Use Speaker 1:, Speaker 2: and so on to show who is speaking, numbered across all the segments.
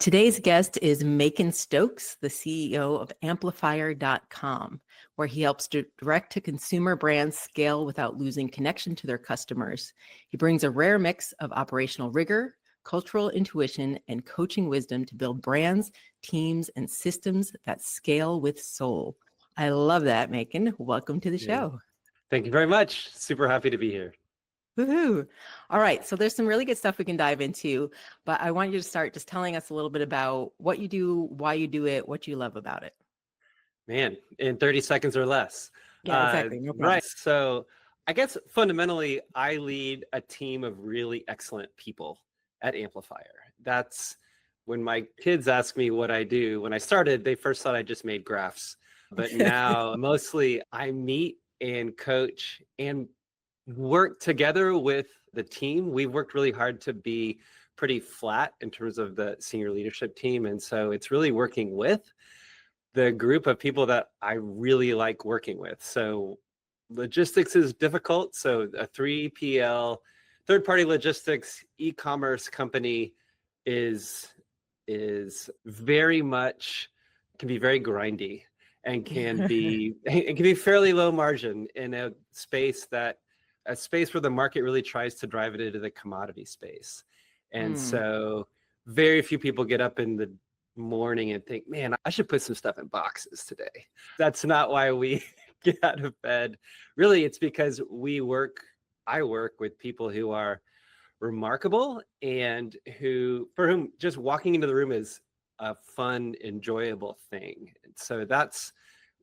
Speaker 1: Today's guest is Macon Stokes, the CEO of Amplifier.com, where he helps direct-to-consumer brands scale without losing connection to their customers. He brings a rare mix of operational rigor, cultural intuition, and coaching wisdom to build brands, teams, and systems that scale with soul. I love that, Macon. Welcome to the show.
Speaker 2: Thank you very much. Super happy to be here.
Speaker 1: Woohoo. All right. So there's some really good stuff we can dive into, but I want you to start just telling us a little bit about what you do, why you do it, what you love about it.
Speaker 2: Man, in 30 seconds or less.
Speaker 1: Yeah, exactly. No problem.
Speaker 2: Right. So I guess fundamentally, I lead a team of really excellent people at Amplifier. That's when my kids ask me what I do. When I started, they first thought I just made graphs, but now mostly I meet and coach and work together with the team. We've worked really hard to be pretty flat in terms of the senior leadership team. And so it's really working with the group of people that I really like working with. So logistics is difficult. So a 3PL, third-party logistics, e-commerce company is very much, can be very grindy and can be fairly low margin in a space where the market really tries to drive it into the commodity space. And so very few people get up in the morning and think, man, I should put some stuff in boxes today. That's not why we get out of bed. Really, it's because I work with people who are remarkable and for whom just walking into the room is a fun, enjoyable thing. And so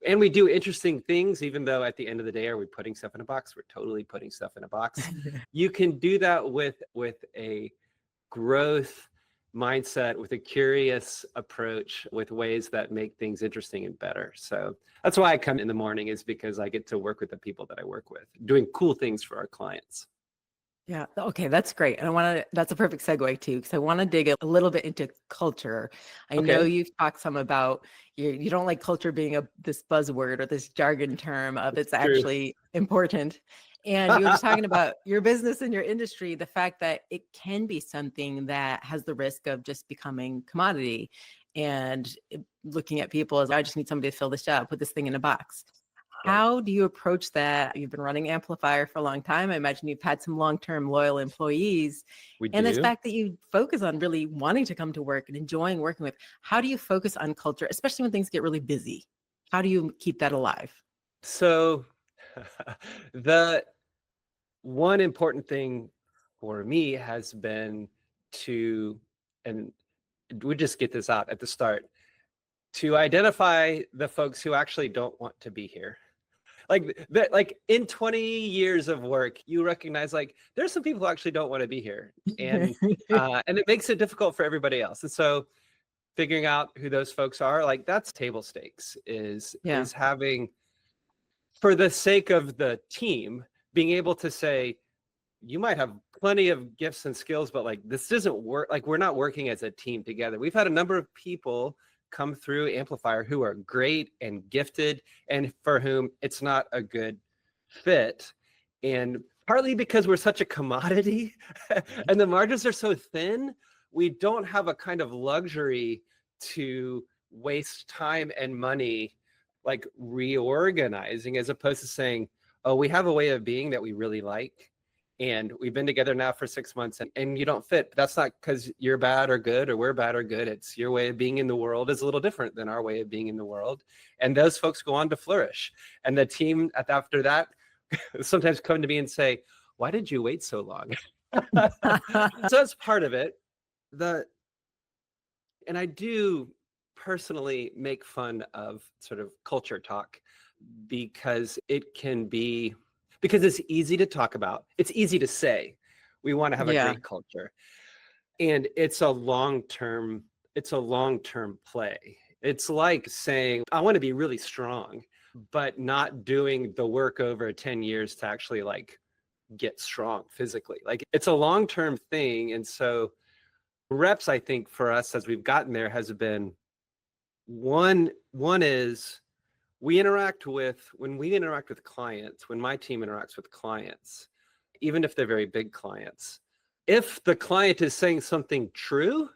Speaker 2: and we do interesting things, even though at the end of the day, are we putting stuff in a box? We're totally putting stuff in a box. You can do that with a growth mindset, with a curious approach, with ways that make things interesting and better. So that's why I come in the morning, is because I get to work with the people that I work with, doing cool things for our clients.
Speaker 1: Yeah. Okay. That's great. And that's a perfect segue too, because I want to dig a little bit into culture. I know you've talked some about you don't like culture being this buzzword or this jargon term of it's actually important. And you were just talking about your business and your industry, the fact that it can be something that has the risk of just becoming commodity and looking at people as, I just need somebody to fill this job, put this thing in a box. How do you approach that? You've been running Amplifier for a long time. I imagine you've had some long-term loyal employees. And the fact that you focus on really wanting to come to work and enjoying working with, how do you focus on culture, especially when things get really busy? How do you keep that alive?
Speaker 2: So the one important thing for me has been and we just get this out at the start, to identify the folks who actually don't want to be here. Like in 20 years of work, you recognize there's some people who actually don't want to be here, and it makes it difficult for everybody else. And so figuring out who those folks are, that's table stakes, is having, for the sake of the team, being able to say, you might have plenty of gifts and skills, but this doesn't work. We're not working as a team together. We've had a number of people come through Amplifier who are great and gifted, and for whom it's not a good fit. And partly because we're such a commodity and the margins are so thin, we don't have a kind of luxury to waste time and money reorganizing, as opposed to saying, oh, we have a way of being that we really like, and we've been together now for 6 months and you don't fit. But that's not because you're bad or good or we're bad or good. It's your way of being in the world is a little different than our way of being in the world. And those folks go on to flourish. And the team after that sometimes come to me and say, why did you wait so long? So that's part of it. And I do personally make fun of sort of culture talk, because it's easy to talk about. It's easy to say, we want to have a great culture. And it's a long-term play. It's like saying, I want to be really strong, but not doing the work over 10 years to actually get strong physically. It's a long-term thing. And so reps, I think, for us as we've gotten there has been one is, when we interact with clients, when my team interacts with clients, even if they're very big clients, if the client is saying something true,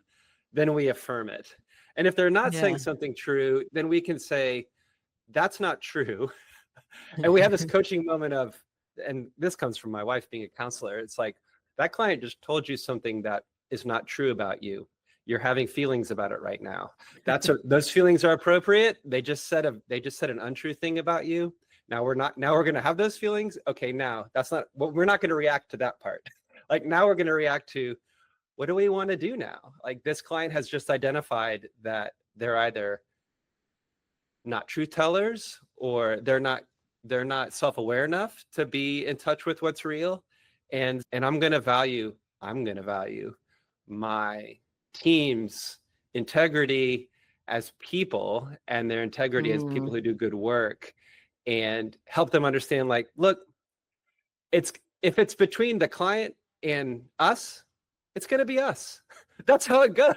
Speaker 2: then we affirm it. And if they're not saying
Speaker 1: Yeah.
Speaker 2: something true, then we can say, that's not true. And we have this coaching moment of, and this comes from my wife being a counselor. It's like, that client just told you something that is not true about you. You're having feelings about it right now. Those feelings are appropriate. They just said an untrue thing about you. Now we're going to have those feelings. Okay, now we're not going to react to that part. Like now we're going to react to, what do we want to do now? Like this client has just identified that they're either not truth tellers or they're not self-aware enough to be in touch with what's real. And I'm going to value my team's integrity as people and their integrity as people who do good work, and help them understand, like, look, if it's between the client and us, it's going to be us. That's how it goes.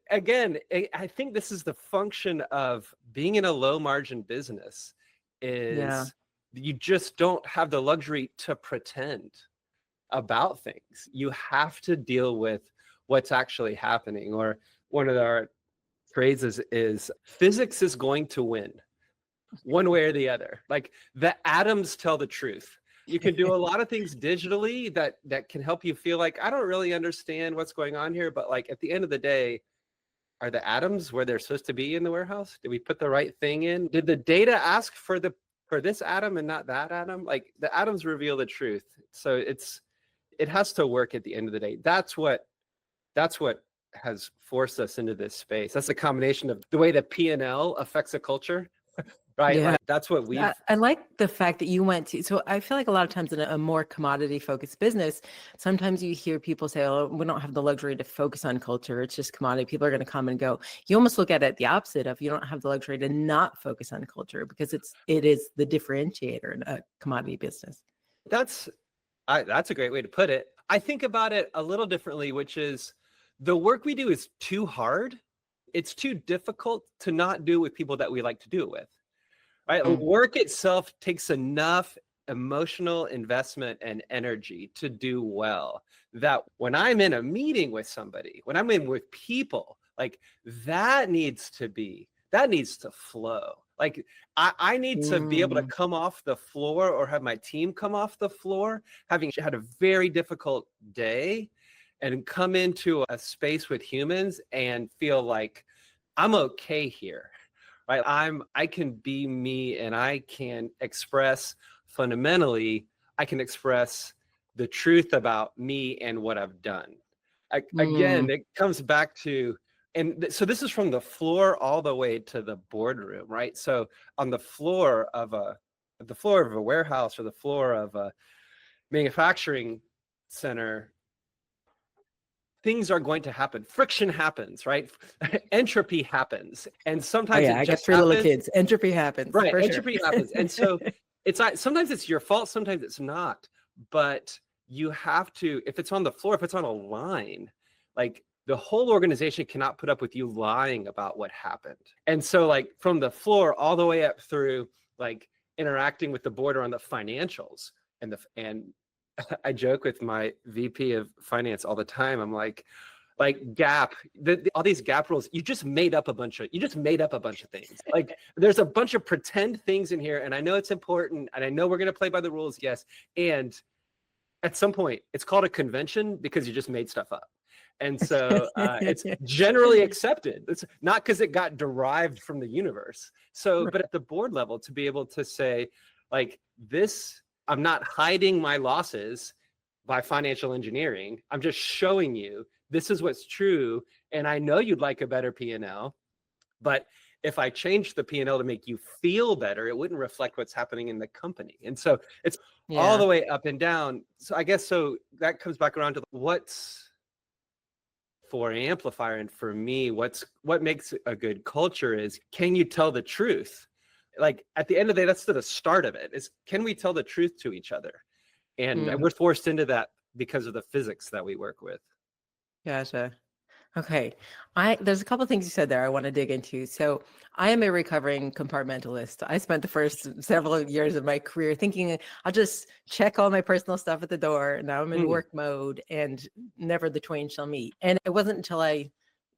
Speaker 2: Again, I think this is the function of being in a low margin business is you just don't have the luxury to pretend about things. You have to deal with what's actually happening. Or one of our phrases is, physics is going to win one way or the other. Like the atoms tell the truth. You can do a lot of things digitally that can help you feel like, I don't really understand what's going on here. But like at the end of the day, are the atoms where they're supposed to be in the warehouse? Did we put the right thing in? Did the data ask for this atom and not that atom? Like the atoms reveal the truth. So it has to work at the end of the day. That's what has forced us into this space. That's a combination of the way that P&L affects a culture, right?
Speaker 1: Yeah.
Speaker 2: Like that's what we've.
Speaker 1: I like the fact that you went to, so I feel like a lot of times in a more commodity focused business, sometimes you hear people say, oh, we don't have the luxury to focus on culture. It's just commodity. People are going to come and go. You almost look at it the opposite of, you don't have the luxury to not focus on culture, because it is the differentiator in a commodity business.
Speaker 2: That's a great way to put it. I think about it a little differently, which is the work we do is too hard. It's too difficult to not do with people that we like to do it with. Right? The work itself takes enough emotional investment and energy to do well that when I'm in a meeting with somebody, when I'm in with people, like that needs to flow. Like I need to be able to come off the floor or have my team come off the floor, having had a very difficult day, and come into a space with humans and feel like I'm okay here. Right? I can be me, and I can express fundamentally, I can express the truth about me and what I've done. Again, it comes back to, and so this is from the floor all the way to the boardroom, right? So on the floor of a warehouse or the floor of a manufacturing center, things are going to happen. Friction happens, right? Entropy happens. And sometimes
Speaker 1: I guess for little kids, entropy happens.
Speaker 2: Right,
Speaker 1: entropy
Speaker 2: happens. And so it's not, sometimes it's your fault, sometimes it's not. But you have to, if it's on the floor, if it's on a line, like the whole organization cannot put up with you lying about what happened. And so like from the floor all the way up through like interacting with the board on the financials and I joke with my VP of finance all the time. I'm like GAAP, all these GAAP rules, you just made up a bunch of things. Like there's a bunch of pretend things in here, and I know it's important, and I know we're going to play by the rules, yes. And at some point, it's called a convention because you just made stuff up. And so it's generally accepted. It's not because it got derived from the universe. So, but at the board level, to be able to say, like, this, I'm not hiding my losses by financial engineering. I'm just showing you this is what's true. And I know you'd like a better P&L, but if I changed the P&L to make you feel better, it wouldn't reflect what's happening in the company. And so it's all the way up and down. So I guess, so that comes back around to what's for Amplifier, and for me, what makes a good culture is, can you tell the truth? Like at the end of the day, that's the start of it, is can we tell the truth to each other? And we're forced into that because of the physics that we work with.
Speaker 1: Gotcha. Okay. There's a couple of things you said there I want to dig into. So I am a recovering compartmentalist. I spent the first several years of my career thinking I'll just check all my personal stuff at the door. Now I'm in
Speaker 2: Mm.
Speaker 1: work mode and never the twain shall meet. And it wasn't until I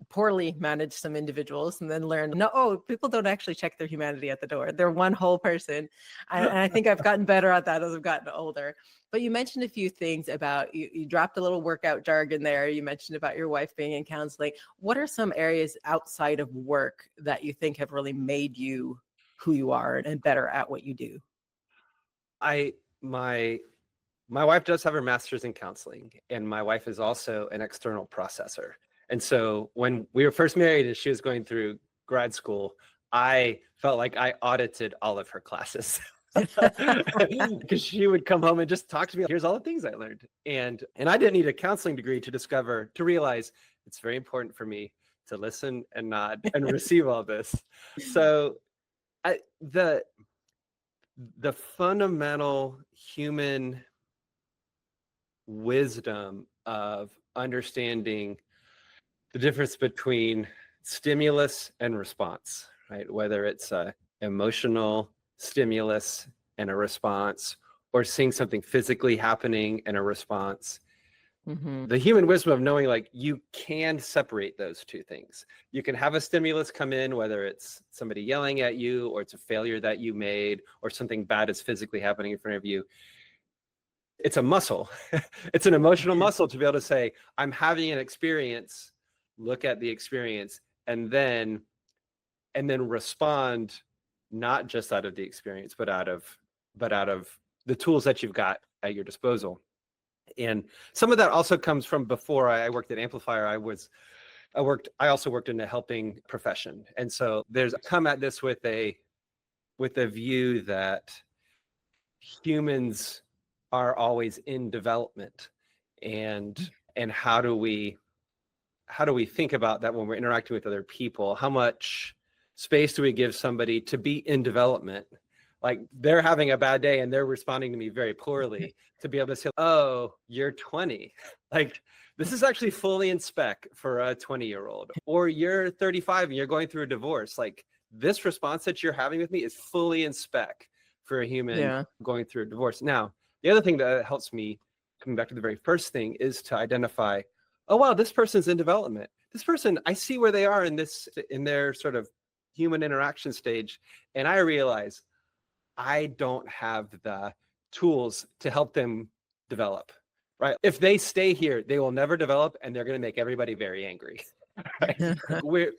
Speaker 1: poorly managed some individuals and then learned, no, oh, people don't actually check their humanity at the door. They're one whole person. And I think I've gotten better at that as I've gotten older. But you mentioned a few things about, you dropped a little workout jargon there. You mentioned about your wife being in counseling. What are some areas outside of work that you think have really made you who you are and better at what you do?
Speaker 2: My wife does have her master's in counseling, and my wife is also an external processor. And so when we were first married and she was going through grad school, I felt like I audited all of her classes because she would come home and just talk to me. Here's all the things I learned. And I didn't need a counseling degree to realize it's very important for me to listen and nod and receive all this. So the fundamental human wisdom of understanding the difference between stimulus and response, right? Whether it's a emotional stimulus and a response, or seeing something physically happening and a response.
Speaker 1: Mm-hmm.
Speaker 2: The human wisdom of knowing, like, you can separate those two things. You can have a stimulus come in, whether it's somebody yelling at you, or it's a failure that you made, or something bad is physically happening in front of you. It's a muscle. It's an emotional muscle to be able to say, I'm having an experience, look at the experience, and then respond, not just out of the experience, but out of the tools that you've got at your disposal. And some of that also comes from before I worked at Amplifier. I also worked in a helping profession. And so there's come at this with a view that humans are always in development, and how do we think about that when we're interacting with other people? How much space do we give somebody to be in development? Like, they're having a bad day and they're responding to me very poorly, to be able to say, oh, you're 20. Like, this is actually fully in spec for a 20-year-old. Or you're 35 and you're going through a divorce. Like, this response that you're having with me is fully in spec for a human going through a divorce. Now, the other thing that helps me, coming back to the very first thing, is to identify, oh, wow, this person's in development. This person, I see where they are in their sort of human interaction stage. And I realize I don't have the tools to help them develop, right? If they stay here, they will never develop, and they're going to make everybody very angry. Right?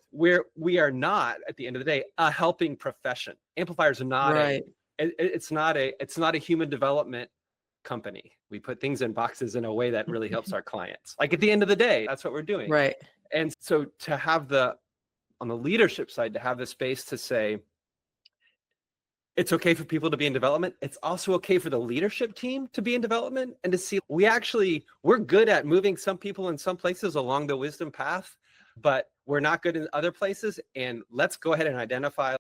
Speaker 2: We are not, at the end of the day, a helping profession. Amplifier is not it's not a human development company. We put things in boxes in a way that really helps our clients. Like, at the end of the day, that's what we're doing.
Speaker 1: Right.
Speaker 2: And so to have on the leadership side, to have the space to say, it's okay for people to be in development. It's also okay for the leadership team to be in development, and to see we're good at moving some people in some places along the wisdom path, but we're not good in other places. And let's go ahead and identify,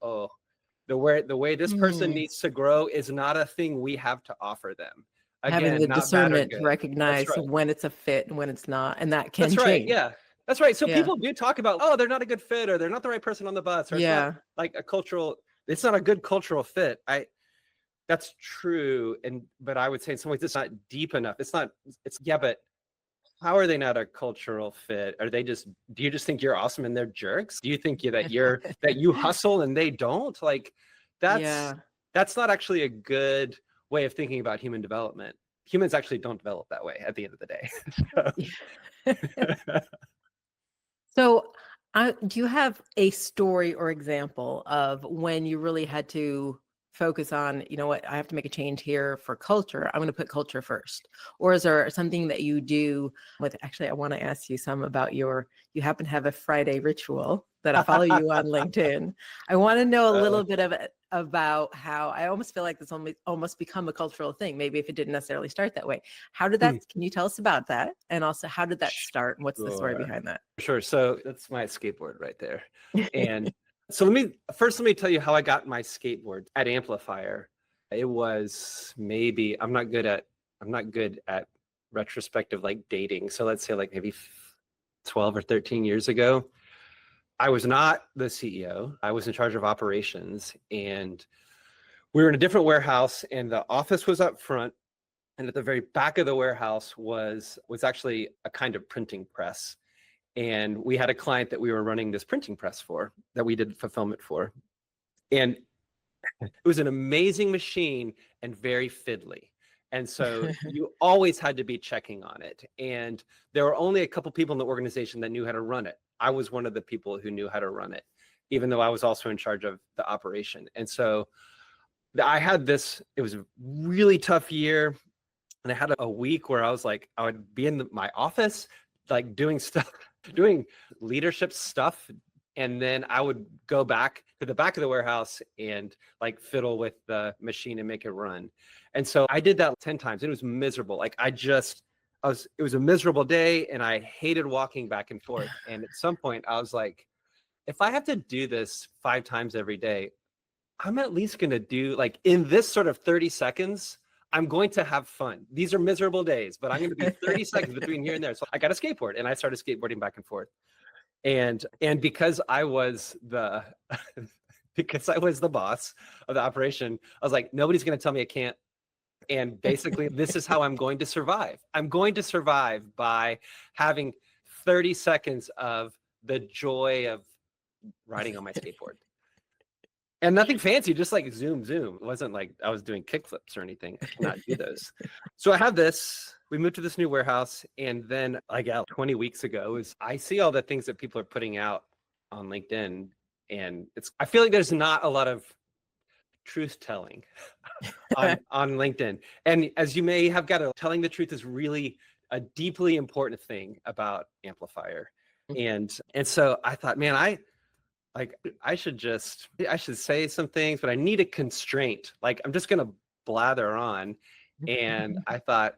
Speaker 2: the way this person needs to grow is not a thing we have to offer them. Again,
Speaker 1: having the
Speaker 2: not bad or
Speaker 1: discernment to
Speaker 2: good.
Speaker 1: recognize
Speaker 2: That's right.
Speaker 1: when it's a fit and when it's not, and that can
Speaker 2: That's right.
Speaker 1: change.
Speaker 2: Yeah, that's right. So people do talk about, oh, they're not a good fit, or they're not the right person on the bus, or it's not like it's not a good cultural fit. That's true. But I would say in some ways it's not deep enough. But how are they not a cultural fit? Do you just think you're awesome and they're jerks? Do you think that you hustle and they don't? Like, that's not actually a good way of thinking about human development. Humans actually don't develop that way at the end of the day.
Speaker 1: So, do you have a story or example of when you really had to focus on, you know what, I have to make a change here for culture. I'm going to put culture first. Or is there something that you do actually, I want to ask you some about you happen to have a Friday ritual that I follow you on LinkedIn. I want to know a little bit of it about how I almost feel like this almost become a cultural thing. Maybe if it didn't necessarily start that way. Can you tell us about that? And also, how did that start? And what's the story behind that?
Speaker 2: Sure. So that's my skateboard right there. And so let me tell you how I got my skateboard at Amplifier. It was maybe, I'm not good at retrospective, like, dating. So let's say, like, maybe 12 or 13 years ago. I was not the CEO. I was in charge of operations, and we were in a different warehouse, and the office was up front. And at the very back of the warehouse was actually a kind of printing press. And we had a client that we were running this printing press for, that we did fulfillment for. And it was an amazing machine and very fiddly. And so you always had to be checking on it. And there were only a couple people in the organization that knew how to run it. I was one of the people who knew how to run it, even though I was also in charge of the operation. And so I had this, it was a really tough year. And I had a week where I was like, I would be in my office, like doing stuff, doing leadership stuff. And then I would go back to the back of the warehouse and like fiddle with the machine and make it run. And so I did that 10 times. It was miserable. Like it was a miserable day, and I hated walking back and forth. And at some point I was like, if I have to do this 5 times every day, I'm at least going to do, like, in this sort of 30 seconds, I'm going to have fun. These are miserable days, but I'm going to be 30 seconds between here and there. So I got a skateboard, and I started skateboarding back and forth. And because I was the because I was the boss of the operation, I was like, nobody's going to tell me I can't. And basically, this is how I'm going to survive. I'm going to survive by having 30 seconds of the joy of riding on my skateboard. And nothing fancy, just like zoom. It wasn't like I was doing kickflips or anything. I cannot do those. So I have this. We moved to this new warehouse, and then like 20 weeks ago, I see all the things that people are putting out on LinkedIn, and I feel like there's not a lot of truth telling on LinkedIn. And as you may have got, telling the truth is really a deeply important thing about Amplifier. And so I thought, man, I should say some things, but I need a constraint. Like, I'm just going to blather on. And I thought,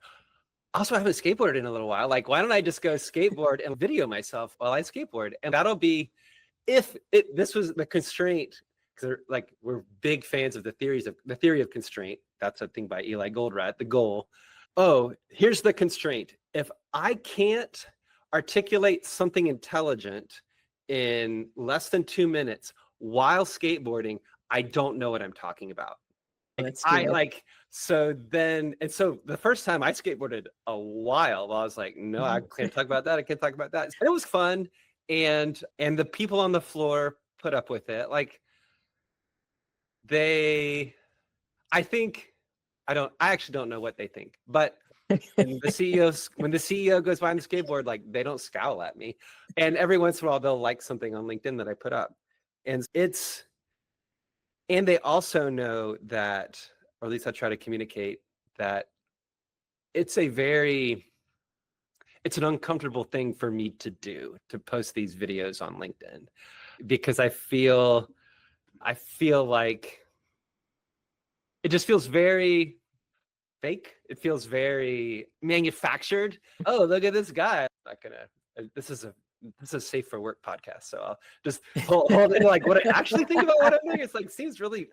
Speaker 2: also, I haven't skateboarded in a little while. Like, why don't I just go skateboard and video myself while I skateboard? And that'll be, this was the constraint, because like, we're big fans of the theory of constraint. That's a thing by Eli Goldratt, the goal. Oh, here's the constraint. If I can't articulate something intelligent in less than 2 minutes while skateboarding, I don't know what I'm talking about. So the first time I skateboarded a while, I was like, no, I can't talk about that. I can't talk about that. It was fun. And the people on the floor put up with it. Like, I actually don't know what they think, but when the CEO goes behind the skateboard, like, they don't scowl at me. And every once in a while they'll like something on LinkedIn that I put up. And they also know that, or at least I try to communicate that it's an uncomfortable thing for me to do, to post these videos on LinkedIn, because I feel like it just feels very fake. It feels very manufactured. Oh, look at this guy. This is a safe for work podcast, so I'll just hold it, like, what I actually think about what I'm doing. It's like, seems really,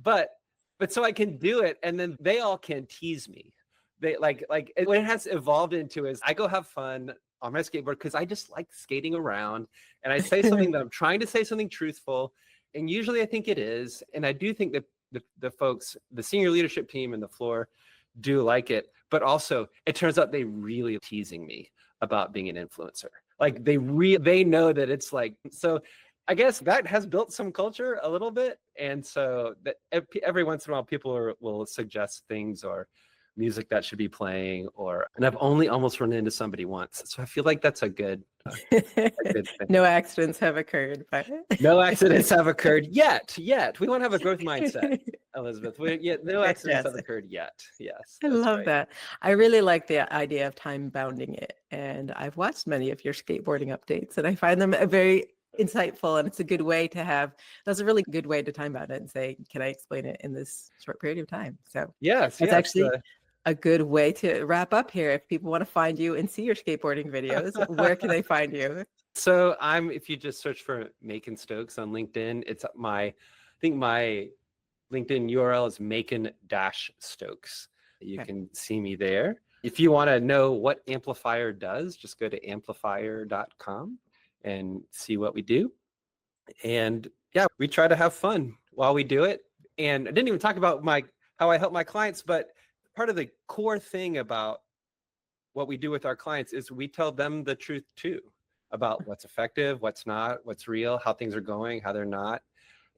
Speaker 2: but so I can do it, and then they all can tease me. They what it has evolved into is I go have fun on my skateboard because I just like skating around, and I say something that I'm trying to say something truthful, and usually I think it is, and I do think that the folks, the senior leadership team and the floor, do like it, but also it turns out they really teasing me about being an influencer. Like, they know that it's like, so I guess that has built some culture a little bit. And so that every once in a while people will suggest things or music that should be playing, and I've only almost run into somebody once. So I feel like that's a good thing.
Speaker 1: No accidents have occurred.
Speaker 2: No accidents have occurred yet. We want to have a growth mindset, Elizabeth. No accidents have occurred yet. Yes.
Speaker 1: I love that. I really like the idea of time bounding it. And I've watched many of your skateboarding updates, and I find them very insightful, and it's a good way to have, that's a really good way to time bound it and say, can I explain it in this short period of time? So
Speaker 2: yes,
Speaker 1: it's actually a good way to wrap up here. If people want to find you and see your skateboarding videos, where can they find you?
Speaker 2: So if you just search for Macon Stokes on LinkedIn, it's I think my LinkedIn URL is Macon-Stokes. You can see me there. if you want to know what Amplifier does, just go to amplifier.com and see what we do. And yeah, we try to have fun while we do it. And I didn't even talk about how I help my clients, but part of the core thing about what we do with our clients is we tell them the truth too, about what's effective, what's not, what's real, how things are going, how they're not.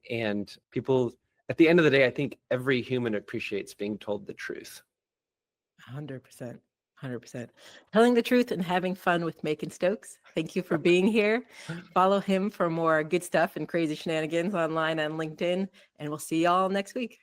Speaker 2: And people, at the end of the day, I think every human appreciates being told the truth.
Speaker 1: 100%. 100%. Telling the truth and having fun with Macon Stokes. Thank you for being here. Follow him for more good stuff and crazy shenanigans online on LinkedIn. And we'll see y'all next week.